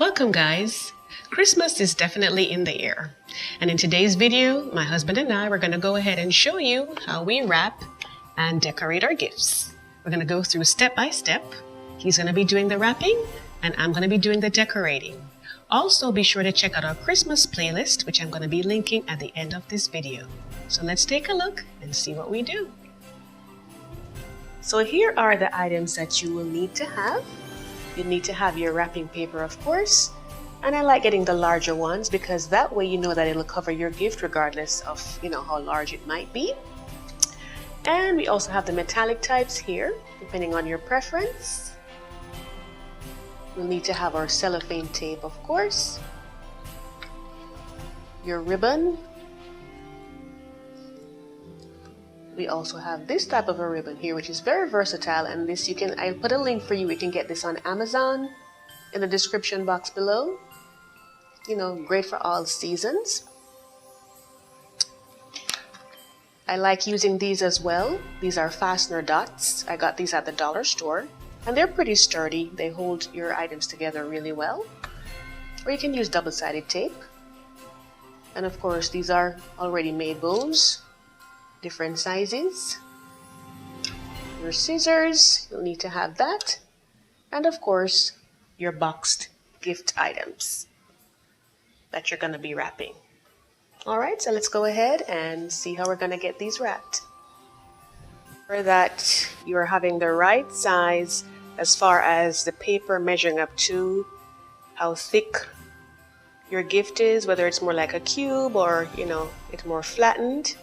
Welcome guys! Christmas is definitely in the air. And in today's video, my husband and I were going to go ahead and show you how we wrap and decorate our gifts. We're going to go through step by step. He's going to be doing the wrapping and I'm going to be doing the decorating. Also be sure to check out our Christmas playlist, which I'm going to be linking at the end of this video. So let's take a look and see what we do. So here are the items that you will need to have. You need to have your wrapping paper, of course, and I like getting the larger ones because that way you know that it'll cover your gift regardless of how large it might be. And we also have the metallic types here, depending on your preference. We'll need to have our cellophane tape, of course, your ribbon. We also have this type of a ribbon here, which is very versatile, and this I'll put a link for you. You can get this on Amazon in the description box below. Great for all seasons. I like using these as well. These are fastener dots. I got these at the dollar store, and they're pretty sturdy. They hold your items together really well. Or you can use double-sided tape. And of course, these are already made bows. Different sizes. Your scissors, you'll need to have that. And of course, your boxed gift items that you're going to be wrapping. Alright, so let's go ahead and see how we're going to get these wrapped. For that, you're having the right size as far as the paper measuring up to how thick your gift is, whether it's more like a cube or, it's more flattened.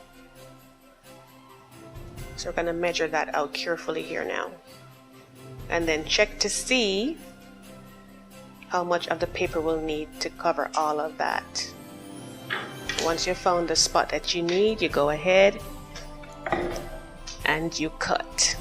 So we're going to measure that out carefully here now. And then check to see how much of the paper we'll need to cover all of that. Once you've found the spot that you need, you go ahead and you cut.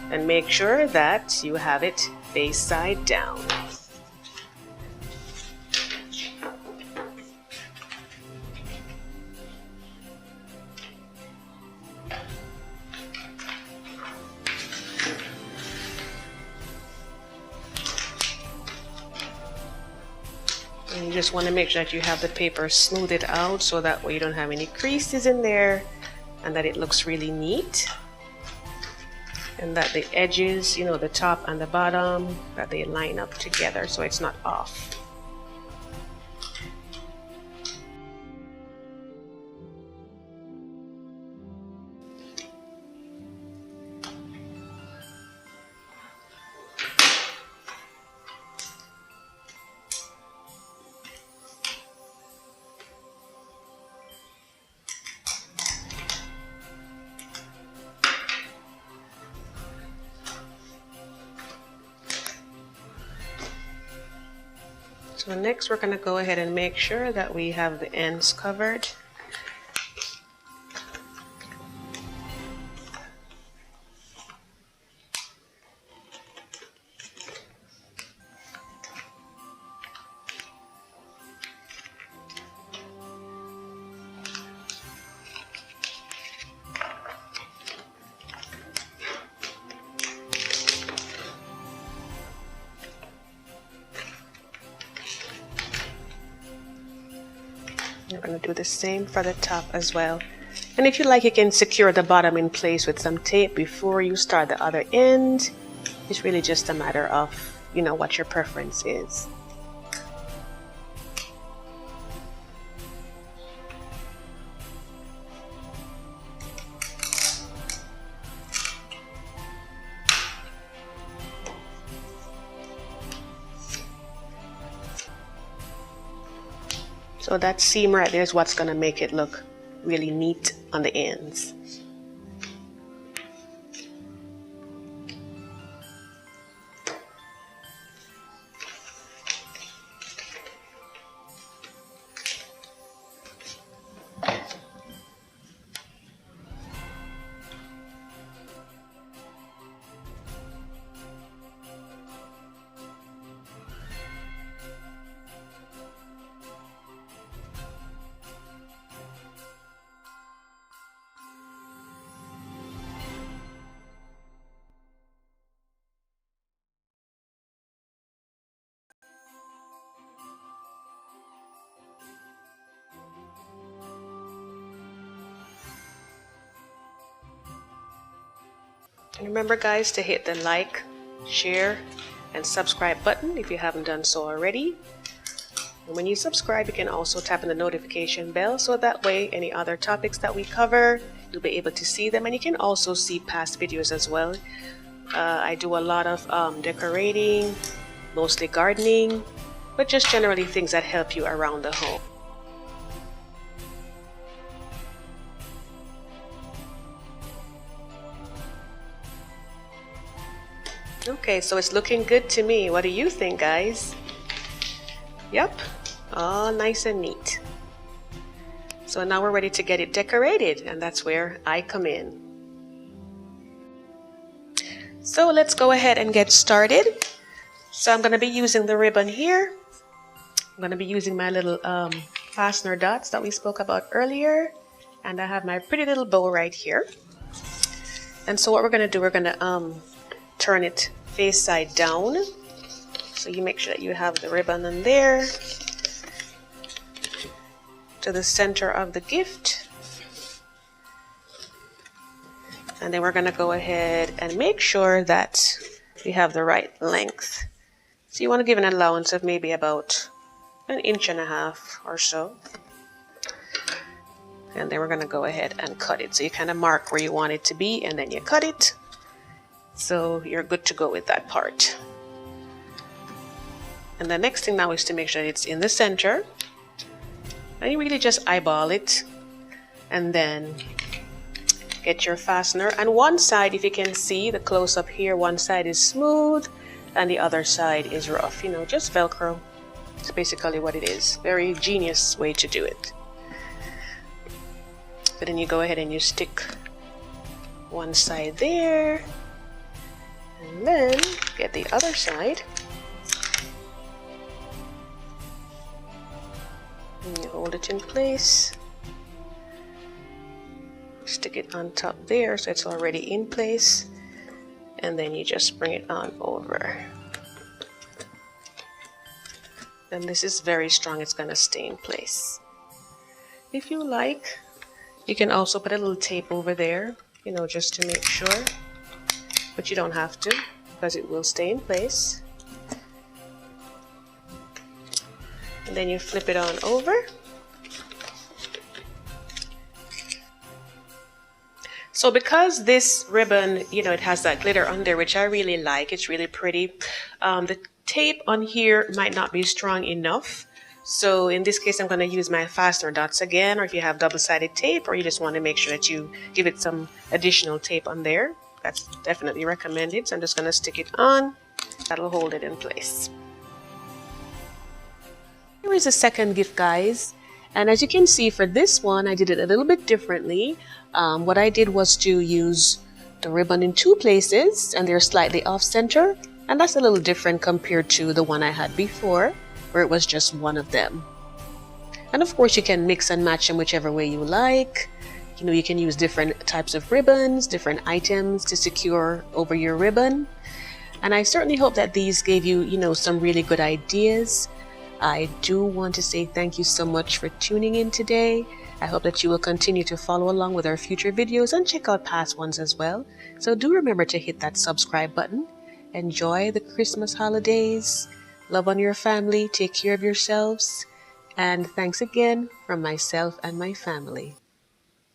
And make sure that you have it face side down. And you just want to make sure that you have the paper smoothed out so that way you don't have any creases in there and that it looks really neat. And that the edges, the top and the bottom, that they line up together so it's not off. So next we're going to go ahead and make sure that we have the ends covered. You're going to do the same for the top as well. And if you like, you can secure the bottom in place with some tape before you start the other end. It's really just a matter of, what your preference is. So that seam right there is what's going to make it look really neat on the ends. And remember guys to hit the like, share, and subscribe button if you haven't done so already. And when you subscribe, you can also tap on the notification bell so that way any other topics that we cover, you'll be able to see them, and you can also see past videos as well. I do a lot of decorating, mostly gardening, but just generally things that help you around the home. Okay, so it's looking good to me. What do you think, guys? Yep, all nice and neat. So now we're ready to get it decorated, and that's where I come in. So let's go ahead and get started. So I'm going to be using the ribbon here. I'm going to be using my little fastener dots that we spoke about earlier, and I have my pretty little bow right here. And so what we're going to do, we're going to turn it face side down. So you make sure that you have the ribbon in there to the center of the gift. And then we're going to go ahead and make sure that we have the right length. So you want to give an allowance of maybe about 1.5 inches or so. And then we're going to go ahead and cut it. So you kind of mark where you want it to be and then you cut it. So you're good to go with that part. And the next thing now is to make sure it's in the center. And you really just eyeball it and then get your fastener. And one side, if you can see the close up here, one side is smooth and the other side is rough. You know, just Velcro. It's basically what it is. Very genius way to do it. So then you go ahead and you stick one side there. And then get the other side. And you hold it in place. Stick it on top there so it's already in place. And then you just bring it on over. And this is very strong, it's going to stay in place. If you like, you can also put a little tape over there, you know, just to make sure. But you don't have to, because it will stay in place. And then you flip it on over. So because this ribbon, you know, it has that glitter on there, which I really like, it's really pretty. The tape on here might not be strong enough. So in this case, I'm going to use my fastener dots again, or if you have double-sided tape, or you just want to make sure that you give it some additional tape on there. That's definitely recommended. So I'm just going to stick it on. That'll hold it in place. Here is a second gift, guys. And as you can see for this one, I did it a little bit differently. What I did was to use the ribbon in two places, and they're slightly off center. And that's a little different compared to the one I had before, where it was just one of them. And of course, you can mix and match them whichever way you like. You know, you can use different types of ribbons, different items to secure over your ribbon. And I certainly hope that these gave you, you know, some really good ideas. I do want to say thank you so much for tuning in today. I hope that you will continue to follow along with our future videos and check out past ones as well. So do remember to hit that subscribe button. Enjoy the Christmas holidays. Love on your family. Take care of yourselves. And thanks again from myself and my family.